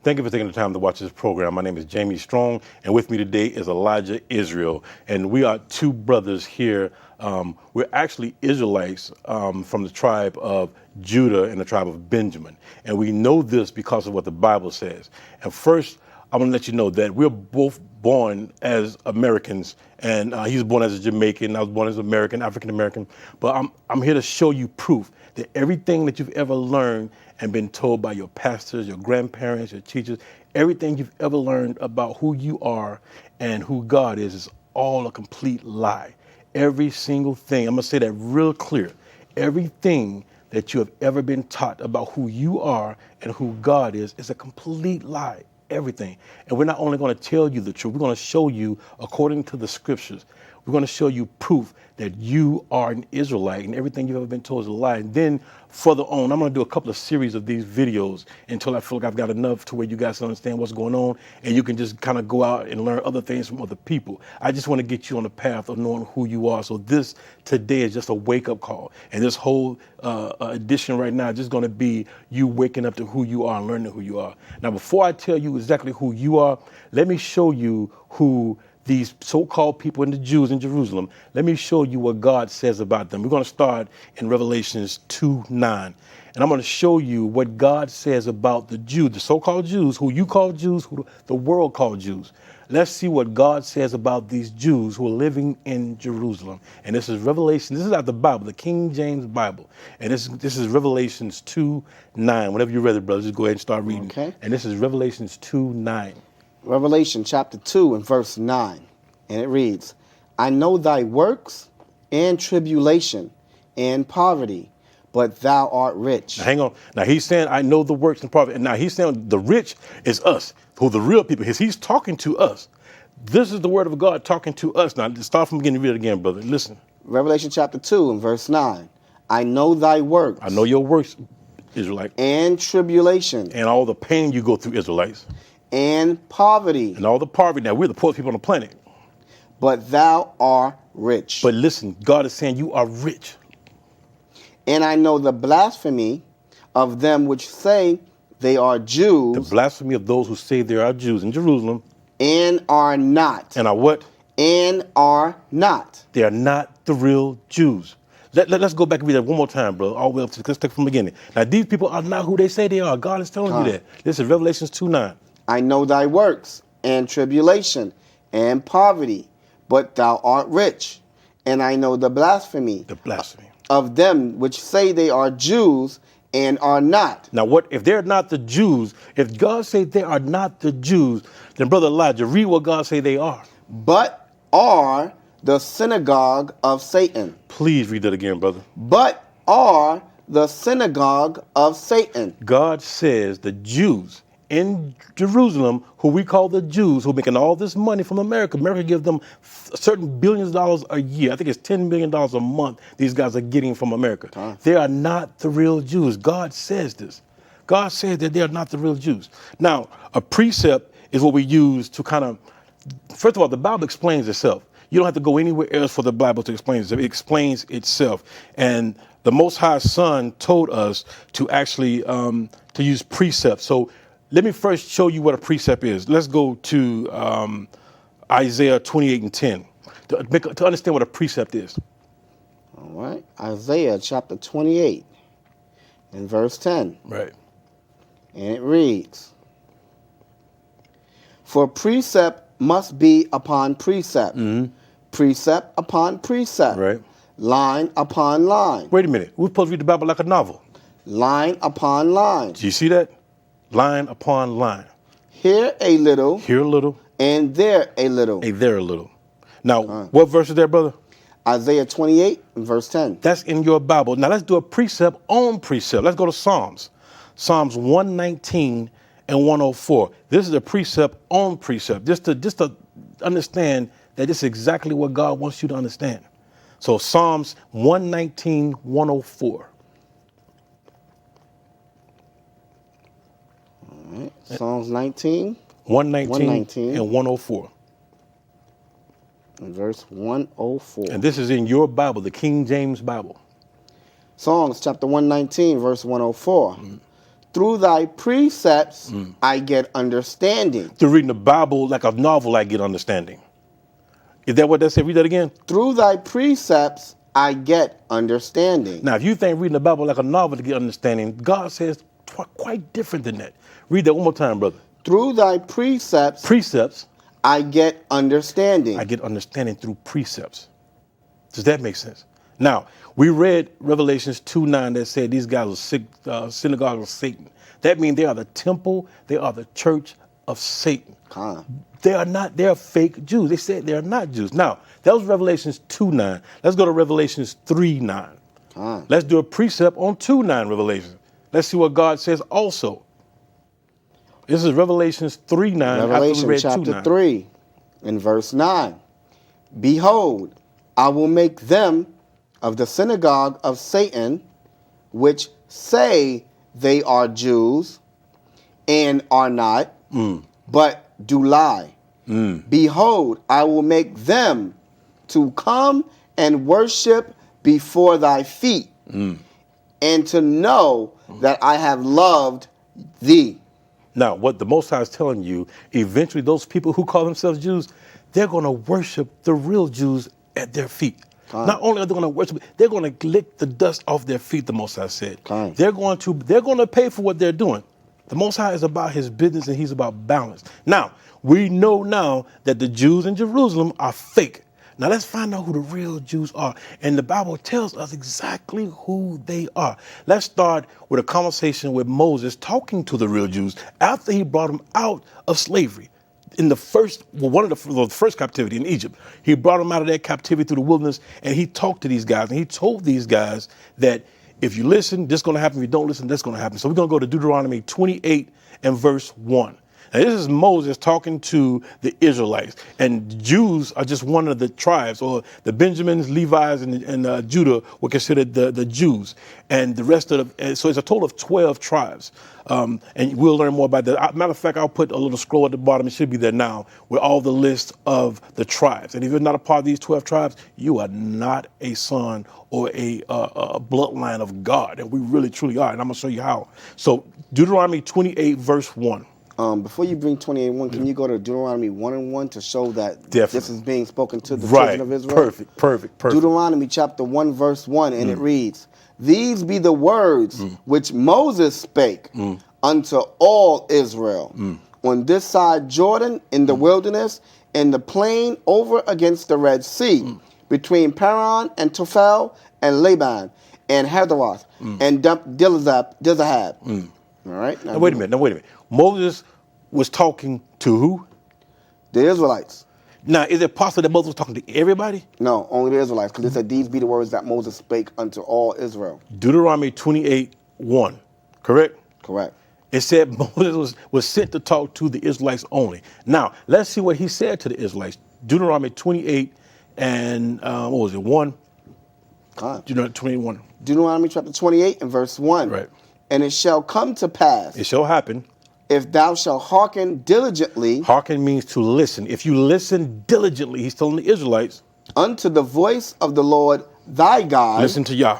Thank you for taking the time to watch this program. My name is Jamie Strong, and with me today is Elijah Israel. And we are two brothers here. We're actually Israelites from the tribe of Judah and the tribe of Benjamin. And we know this because of what the Bible says. And first, I want to let you know that we're both born as Americans, and he was born as a Jamaican. I was born as an American, African American. But I'm here to show you proof that everything that you've ever learned and been told by your pastors, your grandparents, your teachers, everything you've ever learned about who you are and who God is all a complete lie. Every single thing, I'm gonna say that real clear. Everything that you have ever been taught about who you are and who God is a complete lie. Everything. And we're not only going to tell you the truth, we're going to show you according to the scriptures. We're going to show you proof that you are an Israelite and everything you've ever been told is a lie. And then further on, I'm going to do a couple of series of these videos until I feel like I've got enough to where you guys understand what's going on and you can just kind of go out and learn other things from other people. I just want to get you on the path of knowing who you are. So this today is just a wake-up call. And this whole edition right now is just going to be you waking up to who you are and learning who you are. Now, before I tell you exactly who you are, let me show you who these so-called people and the Jews in Jerusalem, let me show you what God says about them. We're going to start in Revelations 2:9. And I'm going to show you what God says about the Jews, the so-called Jews, who you call Jews, who the world called Jews. Let's see what God says about these Jews who are living in Jerusalem. And this is Revelation. This is out the Bible, the King James Bible. And this is Revelations 2:9. Whenever you're ready, brothers, just go ahead and start reading. Okay. And this is Revelations 2:9. Revelation chapter 2 and verse 9. And it reads, I know thy works and tribulation and poverty, but thou art rich. Now, hang on. Now he's saying, I know the works and poverty. And now he's saying the rich is us, who the real people is. He's talking to us. This is the word of God talking to us. Now, start from the beginning, read it again, brother. Listen. Revelation chapter 2 and verse 9. I know thy works. I know your works, Israelite. And tribulation. And all the pain you go through, Israelites. And poverty. And all the poverty. Now, we're the poorest people on the planet. But thou art rich. But listen, God is saying you are rich. And I know the blasphemy of them which say they are Jews. The blasphemy of those who say they are Jews in Jerusalem. And are not. And are what? And are not. They are not the real Jews. Let's go back and read that one more time, bro. All the way up to, let's take from the beginning. Now, these people are not who they say they are. God is telling you that. This is Revelations 2:9. I know thy works and tribulation and poverty, but thou art rich. And I know the blasphemy. The blasphemy. Of them which say they are Jews and are not. Now, what if they're not the Jews? If God say they are not the Jews, then Brother Elijah, read what God say they are. But are the synagogue of Satan. Please read that again, brother. But are the synagogue of Satan. God says the Jews in Jerusalem, who we call the Jews, who are making all this money from America. America gives them certain billions of dollars a year. I think it's $10 million a month these guys are getting from America. They are not the real Jews. God says this. God says that they are not the real Jews. Now, a precept is what we use to kind of, first of all, the Bible explains itself. You don't have to go anywhere else for the Bible to explain itself. It explains itself. And the Most High Son told us to actually to use precepts. So let me first show you what a precept is. Let's go to Isaiah 28:10 to understand what a precept is. All right. Isaiah chapter 28 and verse 10. Right. And it reads, for precept must be upon precept, precept upon precept, Right. line upon line, Wait a minute. We're supposed to read the Bible like a novel. line upon line, Do you see that? Line upon line. here a little, Here a little, and there a little. there a little. Now, what verse is there, brother? Isaiah 28 and verse 10. That's in your Bible. Now let's do a precept on precept. Let's go to Psalms. Psalms 119 and 104. This is a precept on precept. Just to understand that this is exactly what God wants you to understand. So Psalms 119, 104. All right. Psalms 19 119 and 104. and verse 104. And this is in your Bible, the King James Bible. Psalms chapter 119, verse 104. through thy precepts I get understanding. Through reading the Bible like a novel, I get understanding. Is that what that said? Read that again. Through thy precepts I get understanding. Now, if you think reading the Bible like a novel to get understanding, God says quite different than that. Read that one more time, brother. Through thy precepts I get understanding. I get understanding through precepts. Does that make sense? Now, we read Revelations 2:9 that said these guys are synagogue of Satan. That means they are the temple, they are the church of Satan. They are not, they're fake Jews. They said they're not Jews. Now, that was Revelations 2:9. Let's go to Revelations 3:9. Let's do a precept on 2:9 Revelation. Let's see what God says also. This is Revelations 3:9. Revelation chapter 3 and verse 9. Behold, I will make them of the synagogue of Satan, which say they are Jews and are not, but do lie. Behold, I will make them to come and worship before thy feet, and to know that I have loved thee. Now, what the Most High is telling you, eventually those people who call themselves Jews, they're going to worship the real Jews at their feet. Not only are they going to worship, they're going to lick the dust off their feet, the Most High said. They're going to pay for what they're doing. The Most High is about his business and he's about balance. Now, we know now that the Jews in Jerusalem are fake. Now let's find out who the real Jews are. And the Bible tells us exactly who they are. Let's start with a conversation with Moses talking to the real Jews after he brought them out of slavery. In the first captivity in Egypt, he brought them out of that captivity through the wilderness, and he talked to these guys, and he told these guys that if you listen, this is going to happen. If you don't listen, that's going to happen. So we're going to go to Deuteronomy 28 and verse 1. Now, this is Moses talking to the Israelites, and Jews are just one of the tribes, or the Benjamins, Levites, and Judah were considered the Jews, and the rest of so it's a total of 12 tribes. And we'll learn more about that. Matter of fact, I'll put a little scroll at the bottom. It should be there now with all the list of the tribes. And if you're not a part of these 12 tribes, you are not a son or a bloodline of God. And we really, truly are. And I'm going to show you how. So Deuteronomy 28, verse 1. Before you bring 28:1, can you go to Deuteronomy 1:1 to show that Definitely. This is being spoken to the children of Israel? Perfect. Deuteronomy chapter 1, verse 1, and it reads, These be the words which Moses spake unto all Israel on this side Jordan in the wilderness, in the plain over against the Red Sea, between Paran and Tophel and Laban and Hadrath and Dizahab. All right. Now, wait a minute. Moses was talking to who? The Israelites. Now, is it possible that Moses was talking to everybody? No, only the Israelites, because it said, These be the words that Moses spake unto all Israel. Deuteronomy 28:1, correct? Correct. It said Moses was sent to talk to the Israelites only. Now, let's see what he said to the Israelites. Deuteronomy 28 and, 1? Deuteronomy 21. Deuteronomy chapter 28 and verse 1. Right. And it shall come to pass. It shall happen. If thou shalt hearken diligently. Hearken means to listen. If you listen diligently, he's telling the Israelites. Unto the voice of the Lord thy God. Listen to Yah.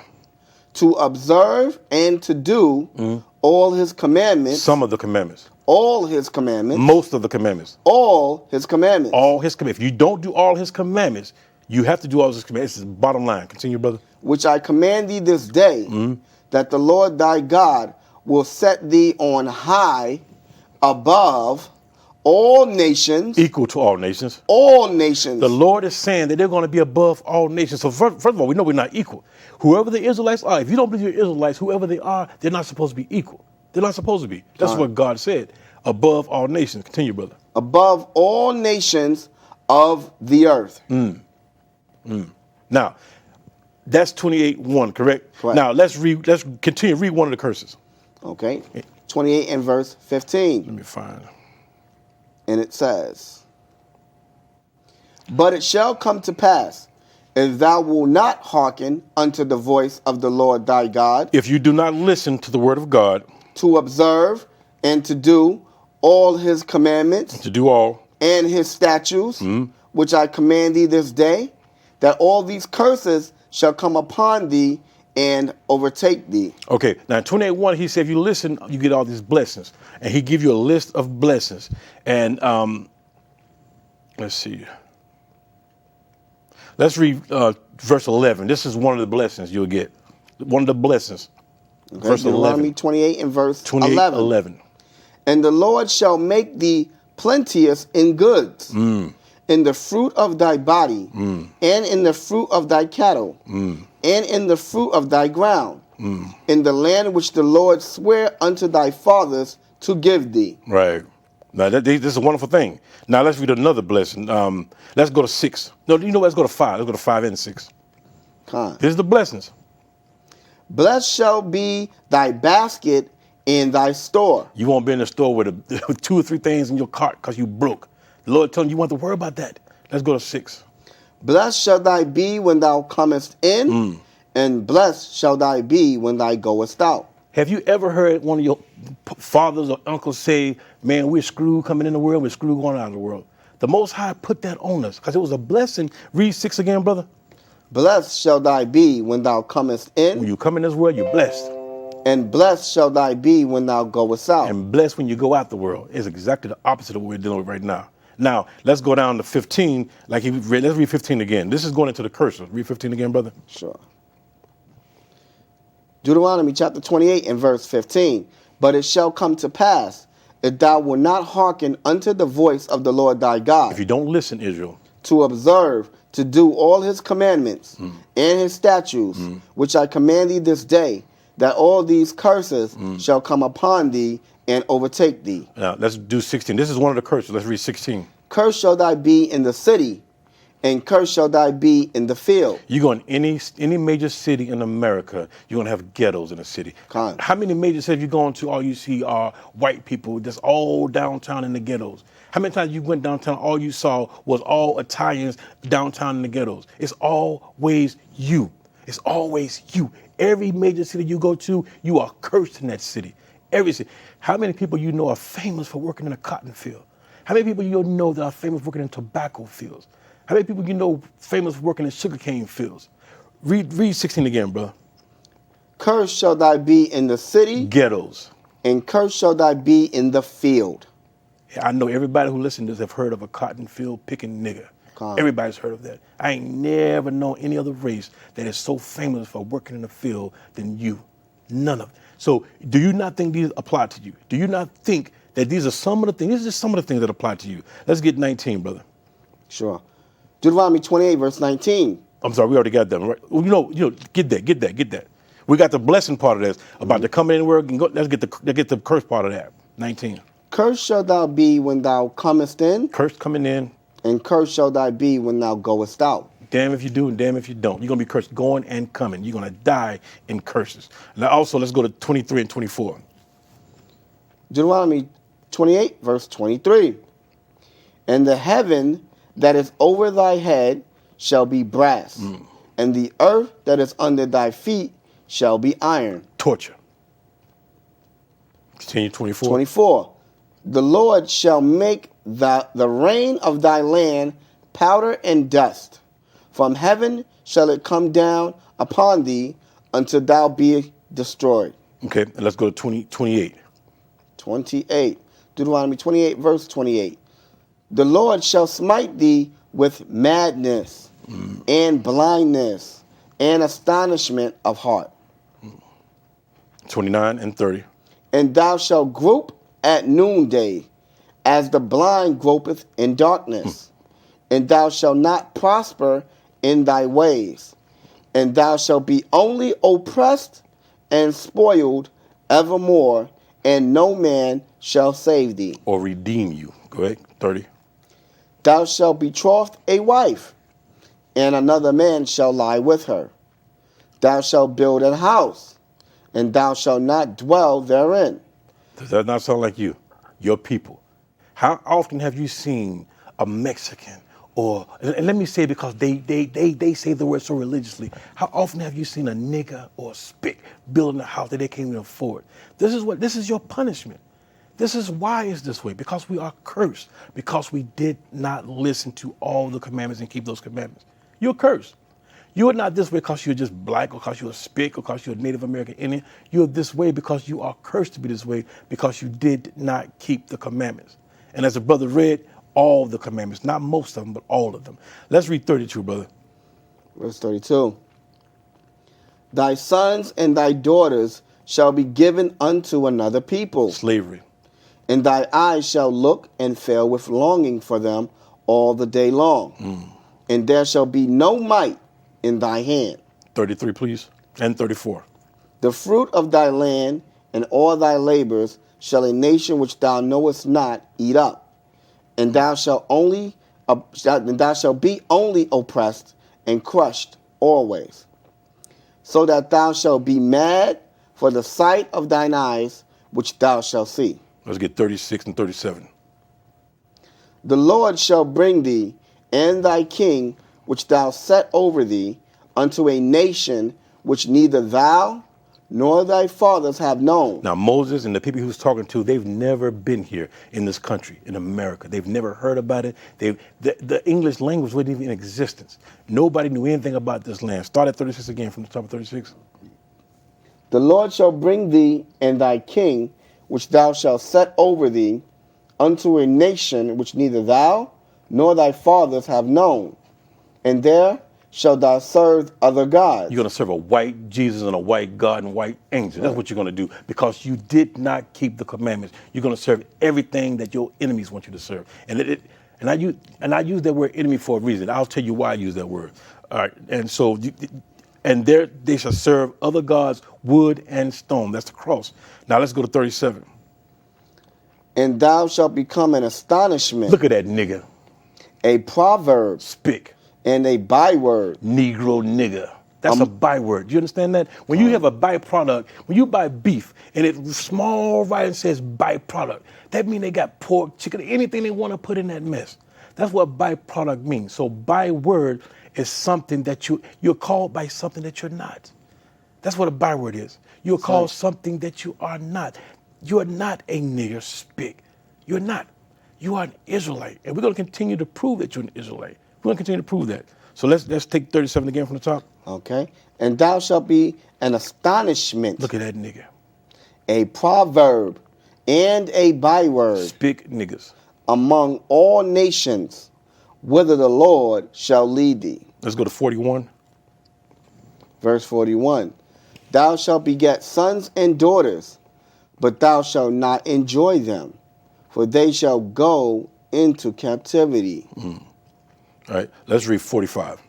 To observe and to do all his commandments. Some of the commandments. All his commandments. Most of the commandments. All his commandments. All his commandments. If you don't do all his commandments, you have to do all his commandments. This is the bottom line. Continue, brother. Which I command thee this day, that the Lord thy God will set thee on high above all nations. Equal to all nations. All nations. The Lord is saying that they're going to be above all nations. So first of all, we know we're not equal. Whoever the Israelites are, if you don't believe you're Israelites, whoever they are, they're not supposed to be equal. They're not supposed to be. That's what God said. Above all nations. Continue, brother. Above all nations of the earth. Now, that's 28:1, correct? Now, let's continue. Read one of the curses. Okay. 28 and verse 15. Let me find. And it says, But it shall come to pass, if thou wilt not hearken unto the voice of the Lord thy God. If you do not listen to the word of God. To observe and to do all his commandments. To do all. And his statutes, which I command thee this day, that all these curses shall come upon thee and overtake thee. Okay, now 28:1, he said, if you listen, you get all these blessings. And he give you a list of blessings. And let's see. Let's read verse 11. This is one of the blessings you'll get. One of the blessings. Okay, Verse Deuteronomy 11. 28 and verse 28, 11. 11. And the Lord shall make thee plenteous in goods, in the fruit of thy body, and in the fruit of thy cattle, and in the fruit of thy ground, in the land which the Lord sware unto thy fathers to give thee. Right. Now, this is a wonderful thing. Now, let's read another blessing. Let's go to 6. No, you know what? Let's go to 5. Let's go to 5 and 6. Con. Here's the blessings. Blessed shall be thy basket in thy store. You won't be in the store with 2 or 3 things in your cart because you broke. The Lord telling you want to worry about that. Let's go to 6. Blessed shall thy be when thou comest in, and blessed shall thy be when thou goest out. Have you ever heard one of your fathers or uncles say, man, we're screwed coming in the world, we're screwed going out of the world? The Most High put that on us because it was a blessing. Read 6 again, brother. Blessed shall thy be when thou comest in, When you come in this world, you're blessed. and blessed shall thy be when thou goest out. And blessed when you go out the world. It's exactly the opposite of what we're dealing with right now. Now, let's go down to 15. Like he read, let's read 15 again. This is going into the curses. Read 15 again, brother. Sure. Deuteronomy chapter 28 and verse 15. But it shall come to pass, if thou wilt not hearken unto the voice of the Lord thy God, If you don't listen, Israel, to observe, to do all his commandments and his statutes, which I command thee this day, that all these curses shall come upon thee and overtake thee. now let's do 16. This is one of the curses. Let's read 16. Cursed shall thy be in the city, and cursed shall thy be in the field. You go in any major city in America, you're gonna have ghettos in the city. Con. How many major cities you going to? All you see are white people that's all downtown in the ghettos. How many times you went downtown, all you saw was all Italians downtown in the ghettos? It's always you. It's always you. Every major city you go to, you are cursed in that city. Every city. How many people you know are famous for working in a cotton field? How many people you know that are famous for working in tobacco fields? How many people you know famous for working in sugarcane fields? Read 16 again, bro. Cursed shall thy be in the city, Ghettos. and cursed shall thy be in the field. I know everybody who listens to this have heard of a cotton field picking nigger. Con. Everybody's heard of that. I ain't never known any other race that is so famous for working in the field than you. None of it. So do you not think these apply to you? Do you not think that these are some of the things? These are just some of the things that apply to you. Let's get 19, brother. Sure. Deuteronomy 28 verse 19. I'm sorry, we already got that, right? You know, get that. We got the blessing part of this about the coming in the world. And let's get the curse part of that. 19. Cursed shall thou be when thou comest in, Curse coming in. and cursed shall thou be when thou goest out. Damn if you do and damn if you don't. You're going to be cursed going and coming. You're going to die in curses. Now also, let's go to 23 and 24. Deuteronomy 28 verse 23. And the heaven that is over thy head shall be brass, and the earth that is under thy feet shall be iron. Torture. Continue 24. 24. The Lord shall make the rain of thy land powder and dust. From heaven shall it come down upon thee until thou be destroyed. Okay, and let's go to 28. 28. Deuteronomy 28 verse 28. The Lord shall smite thee with madness and blindness and astonishment of heart. 29 and 30. And thou shalt grope at noonday, as the blind gropeth in darkness. And thou shalt not prosper in thy ways. And thou shalt be only oppressed and spoiled evermore, and no man shall save thee. Or redeem you. Go ahead, 30. Thou shalt betroth a wife, and another man shall lie with her. Thou shalt build a house, and thou shalt not dwell therein. Does that not sound like you? Your people. How often have you seen a Mexican or, and let me say it because they say the word so religiously, how often have you seen a nigger or a spick building a house that they can't even afford? This is your punishment. This is why it's this way, because we are cursed, because we did not listen to all the commandments and keep those commandments. You're cursed. You are not this way because you're just black or because you're a Spic or because you're a Native American Indian. You're this way because you are cursed to be this way because you did not keep the commandments. And as the brother read, all the commandments, not most of them, but all of them. Let's read 32, brother. Verse 32. Thy sons and thy daughters shall be given unto another people, Slavery. and thy eyes shall look and fail with longing for them all the day long. And there shall be no might in thy hand. 33, please, and 34. The fruit of thy land and all thy labors shall a nation which thou knowest not eat up, and thou shalt be only oppressed and crushed always, so that thou shalt be mad for the sight of thine eyes which thou shalt see. Let's get 36 and 37. The Lord shall bring thee and thy king which thou set over thee unto a nation which neither thou nor thy fathers have known. Now, Moses and the people he was talking to, they've never been here in this country, in America. They've never heard about it. The English language wasn't even in existence. Nobody knew anything about this land. Start at 36 again, from the top of 36. The Lord shall bring thee and thy king which thou shalt set over thee unto a nation which neither thou nor thy fathers have known, and there shalt thou serve other gods. You're going to serve a white Jesus and a white God and white angel. That's what you're going to do because you did not keep the commandments. You're going to serve everything that your enemies want you to serve. And I use that word enemy for a reason. I'll tell you why I use that word. All right. And so, they shall serve other gods, wood and stone. That's the cross. Now let's go to 37. And thou shalt become an astonishment. Look at that nigga. A proverb. Spick. And a byword. Negro nigga. That's a byword. Do you understand that? When you have a byproduct, when you buy beef and it's small writing says byproduct, that means they got pork, chicken, anything they want to put in that mess. That's what byproduct means. So byword is something that you're called by something that you're not. That's what a byword is. You're called something that you are not. You are not a nigger Spick. You're not. You are an Israelite. And we're going to continue to prove that you're an Israelite. We're going to continue to prove that. So let's take 37 again from the top. Okay. And thou shalt be an astonishment. Look at that nigga. A proverb and a byword. Spick niggas. Among all nations, whither the Lord shall lead thee. Let's go to 41. Verse 41. Thou shalt beget sons and daughters, but thou shalt not enjoy them, for they shall go into captivity. All right, let's read 45.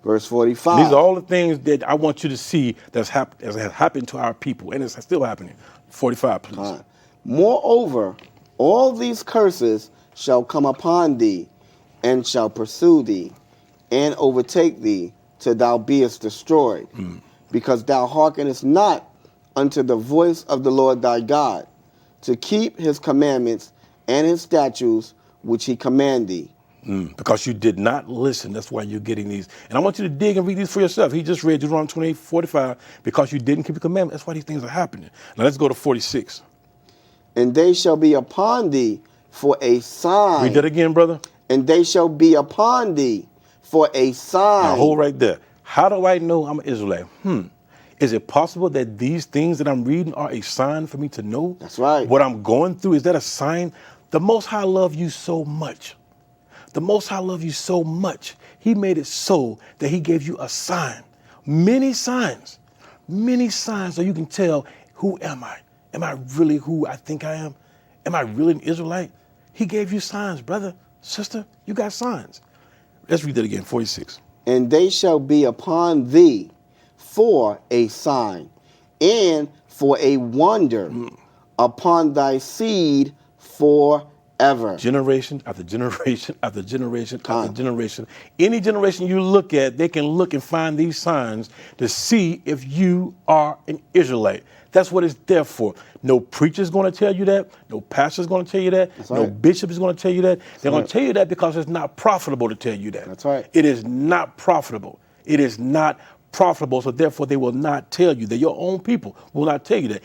Verse 45. These are all the things that I want you to see that has happened to our people, and it's still happening. 45, please. Moreover, all these curses shall come upon thee, and shall pursue thee, and overtake thee, till thou beest destroyed, because thou hearkenest not unto the voice of the Lord thy God, to keep his commandments and his statutes which he command thee. Because you did not listen. That's why you're getting these. And I want you to dig and read these for yourself. He just read Deuteronomy 28:45. Because you didn't keep the commandment. That's why these things are happening. Now let's go to 46. And they shall be upon thee for a sign. Read that again, brother. And they shall be upon thee for a sign. Now hold right there. How do I know I'm an Israelite? Is it possible that these things that I'm reading are a sign for me to know? That's right. What I'm going through, is that a sign? The Most High love you so much. The Most High love you so much. He made it so that he gave you a sign. Many signs so you can tell, who am I? Am I really who I think I am? Am I really an Israelite? He gave you signs, brother, sister. You got signs. Let's read that again, 46. And they shall be upon thee for a sign and for a wonder upon thy seed forever. Generation after generation after generation after generation. Any generation you look at, they can look and find these signs to see if you are an Israelite. That's what it's there for. No preacher's going to tell you that. No pastor's going to tell you that. That's no right. bishop is going to tell you that. They're going to tell you that because it's not profitable to tell you that. That's right. It is not profitable. It is not profitable, so therefore they will not tell you that. Your own people will not tell you that.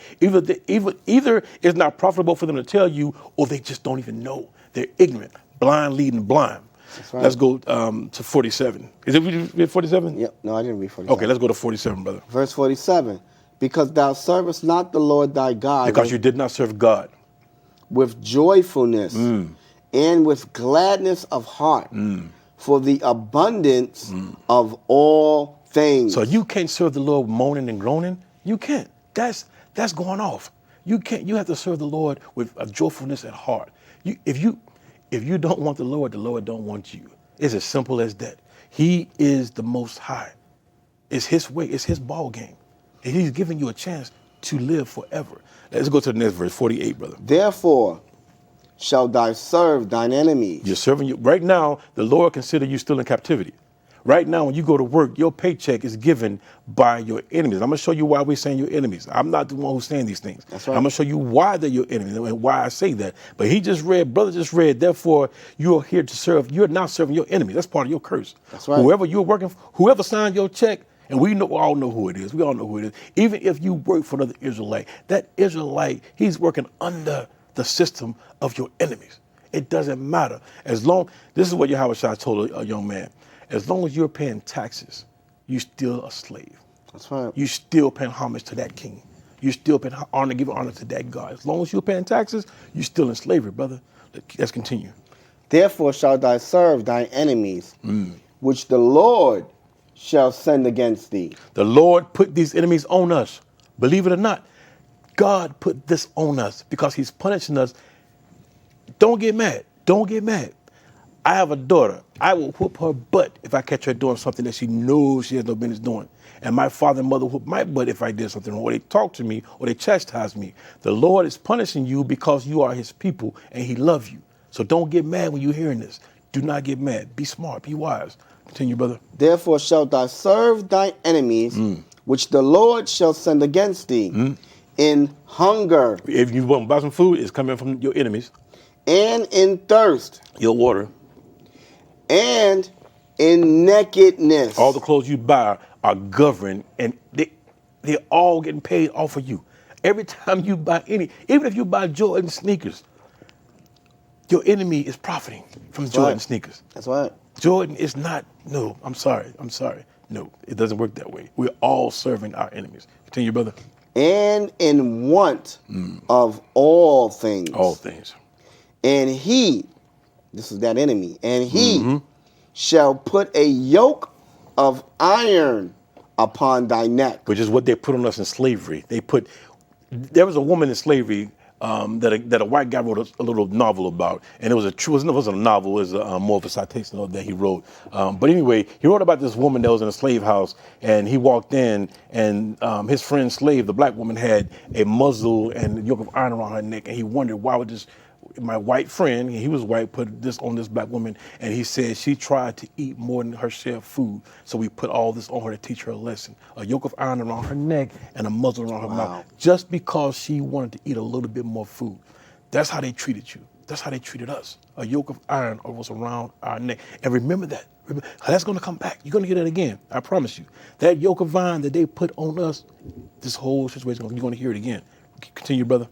Either it's not profitable for them to tell you, or they just don't even know. They're ignorant, blind leading blind. That's right. Let's go to 47. Is it read 47? Yep. No, I didn't read 47. Okay, let's go to 47, brother. Verse 47. Because thou servest not the Lord thy God Because you did not serve God. with joyfulness and with gladness of heart for the abundance of all things. So you can't serve the Lord moaning and groaning. You can't. That's going off. You can't. You have to serve the Lord with a joyfulness at heart. If you don't want the Lord don't want you. It's as simple as that. He is the Most High. It's His way. It's His ball game. And He's giving you a chance to live forever. Let's go to the next verse, 48, brother. Therefore shall thou serve thine enemies. You're serving you right now. The Lord consider you still in captivity. Right now, when you go to work, your paycheck is given by your enemies. I'm going to show you why we're saying your enemies. I'm not the one who's saying these things. That's right. I'm going to show you why they're your enemies and why I say that. But brother just read, therefore, you are here to serve. You're not serving your enemies. That's part of your curse. That's right. Whoever you're working for, whoever signed your check, and we all know who it is. We all know who it is. Even if you work for another Israelite, that Israelite, he's working under the system of your enemies. It doesn't matter. This is what H.O.I told a young man. As long as you're paying taxes, you're still a slave. That's right. You still paying homage to that king. You still paying giving honor to that God. As long as you're paying taxes, you're still in slavery, brother. Let's continue. Therefore shalt thou serve thine enemies, which the Lord shall send against thee. The Lord put these enemies on us. Believe it or not, God put this on us because He's punishing us. Don't get mad. Don't get mad. I have a daughter. I will whoop her butt if I catch her doing something that she knows she has no business doing. And my father and mother whoop my butt if I did something wrong, or they talk to me, or they chastise me. The Lord is punishing you because you are His people and He loves you. So don't get mad when you're hearing this. Do not get mad. Be smart. Be wise. Continue, brother. Therefore shalt thou serve thine enemies, which the Lord shall send against thee, in hunger. If you want to buy some food, it's coming from your enemies. And in thirst. Your water. And in nakedness. All the clothes you buy are governed, and they're all getting paid off of you. Every time you buy even if you buy Jordan sneakers, your enemy is profiting from Jordan sneakers. That's right. Jordan is not, no, I'm sorry. No, it doesn't work that way. We're all serving our enemies. Continue, brother. And in want of all things. All things. And he, this is that enemy, and he shall put a yoke of iron upon thy neck. Which is what they put on us in slavery. There was a woman in slavery that a white guy wrote a little novel about, and it wasn't a novel, it was more of a citation that he wrote. But anyway, he wrote about this woman that was in a slave house, and he walked in, and his friend's slave, the black woman, had a muzzle and a yoke of iron around her neck, and he wondered why would my white friend, he was white, put this on this black woman, and he said she tried to eat more than her share of food, so we put all this on her to teach her a lesson. A yoke of iron around her neck and a muzzle around her mouth, just because she wanted to eat a little bit more food. That's how they treated you. That's how they treated us. A yoke of iron was around our neck. And remember that. That's going to come back. You're going to get it again. I promise you. That yoke of iron that they put on us, this whole situation, you're going to hear it again. Continue, brother.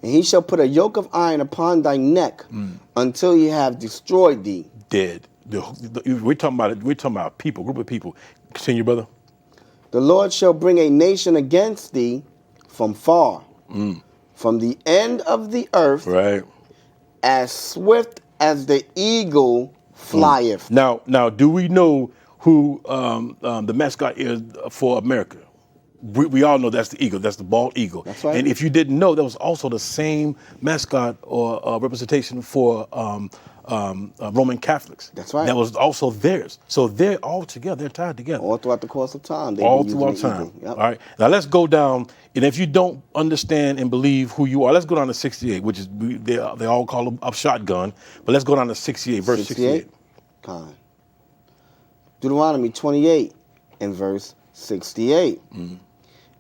And he shall put a yoke of iron upon thy neck until he have destroyed thee. Dead. We're talking about people, group of people. Continue, brother. The Lord shall bring a nation against thee from far, from the end of the earth, right, as swift as the eagle flieth. Now, do we know who the mascot is for America? We all know that's the eagle. That's the bald eagle. That's right. And if you didn't know, that was also the same mascot or representation for Roman Catholics. That's right. That was also theirs. So they're all together. They're tied together. All throughout the course of time. All throughout time. Yep. All right. Now let's go down. And if you don't understand and believe who you are, let's go down to 68, which is they all call them a shotgun. But let's go down to 68, verse 68. Kind. Deuteronomy 28 and verse 68.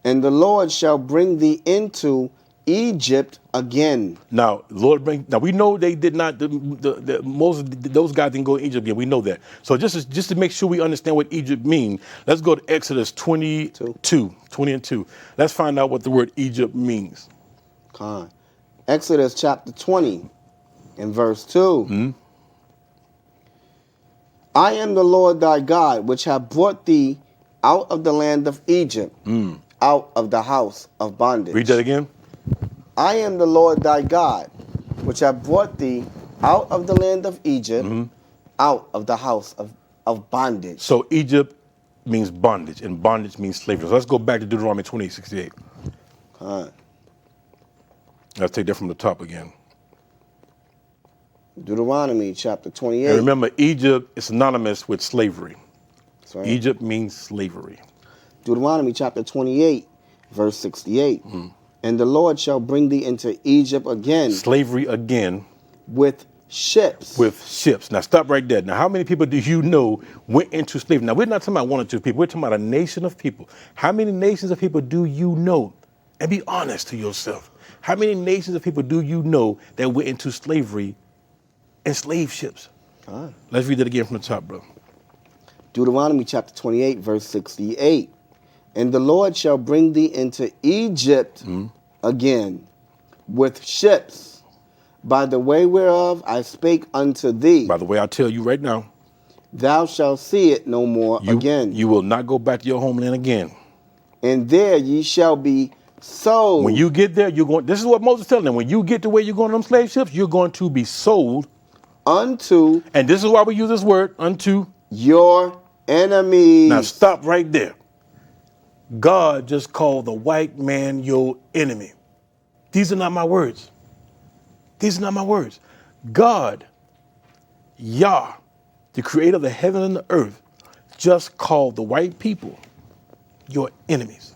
And the Lord shall bring thee into Egypt again. Now, we know they did not. Those guys didn't go to Egypt again. We know that. So just to make sure we understand what Egypt means, let's go to Exodus 20 and 2. Let's find out what the word Egypt means. Exodus chapter 20 and verse 2. I am the Lord thy God, which have brought thee out of the land of Egypt, out of the house of bondage. Read that again. I am the Lord thy God, which have brought thee out of the land of Egypt, out of the house of bondage. So Egypt means bondage, and bondage means slavery. So let's go back to Deuteronomy 28:68. Let's take that from the top again. Deuteronomy chapter 28. And remember, Egypt is synonymous with slavery. That's right. Egypt means slavery. Deuteronomy chapter 28, verse 68. And the Lord shall bring thee into Egypt again. Slavery again. With ships. With ships. Now stop right there. Now how many people do you know went into slavery? Now we're not talking about one or two people. We're talking about a nation of people. How many nations of people do you know? And be honest to yourself. How many nations of people do you know that went into slavery and slave ships? Let's read that again from the top, bro. Deuteronomy chapter 28, verse 68. And the Lord shall bring thee into Egypt again with ships, by the way whereof I spake unto thee. By the way, I'll tell you right now. Thou shalt see it no more again. You will not go back to your homeland again. And there ye shall be sold. When you get there, you're going. This is what Moses is telling them. When you get to where you're going on them slave ships, you're going to be sold unto. And this is why we use this word, unto your enemies. Now stop right there. God just called the white man your enemy. These are not my words. These are not my words. God, Yah, the creator of the heaven and the earth, just called the white people your enemies.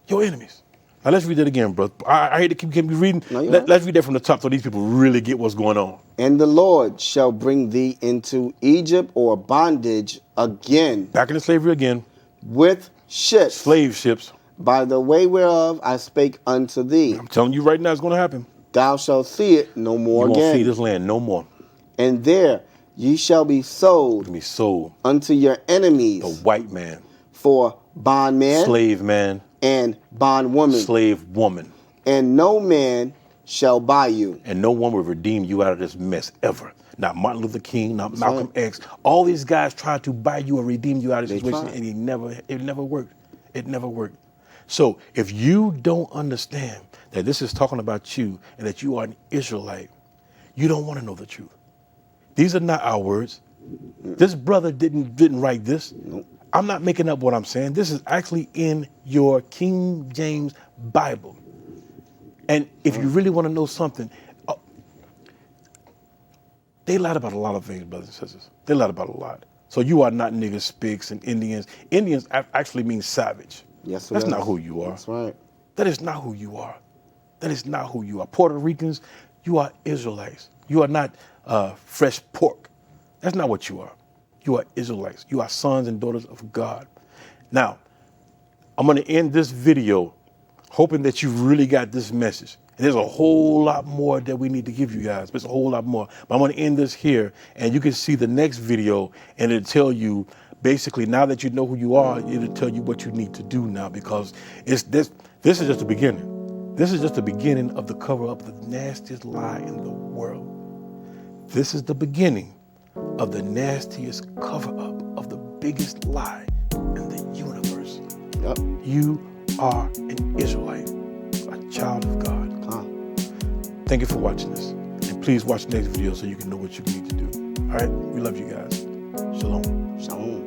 Your enemies. Now let's read that again, bro. I hate to keep reading. No, let's read that from the top so these people really get what's going on. And the Lord shall bring thee into Egypt or bondage again. Back into slavery again. With ships. Slave ships. By the way whereof I spake unto thee. I'm telling you right now it's going to happen. Thou shalt see it no more again. You won't see this land no more. And there ye shall be sold. Be sold. Unto your enemies. The white man. For bondman. Slave man. And bondwoman. Slave woman. And no man shall buy you. And no one will redeem you out of this mess ever. Not Martin Luther King, not Malcolm X. All these guys tried to buy you or redeem you out of this situation, and it never worked. It never worked. So if you don't understand that this is talking about you and that you are an Israelite, you don't want to know the truth. These are not our words. This brother didn't write this. Nope. I'm not making up what I'm saying. This is actually in your King James Bible. And if you really want to know something, they lied about a lot of things, brothers and sisters. They lied about a lot. So you are not niggas, spics, and Indians. Indians actually mean savage. Yes, that's not who you are. That's right. That is not who you are. That is not who you are. Puerto Ricans, you are Israelites. You are not fresh pork. That's not what you are. You are Israelites. You are sons and daughters of God. Now, I'm going to end this video hoping that you really got this message. And there's a whole lot more that we need to give you guys. There's a whole lot more. But I'm going to end this here, and you can see the next video, and it'll tell you, basically, now that you know who you are, it'll tell you what you need to do now, because this is just the beginning. This is just the beginning of the cover-up of the nastiest lie in the world. This is the beginning of the nastiest cover-up of the biggest lie in the universe. Yep. You are an Israelite, a child of God. Thank you for watching this. And please watch the next video so you can know what you need to do. All right? We love you guys. Shalom. Shalom.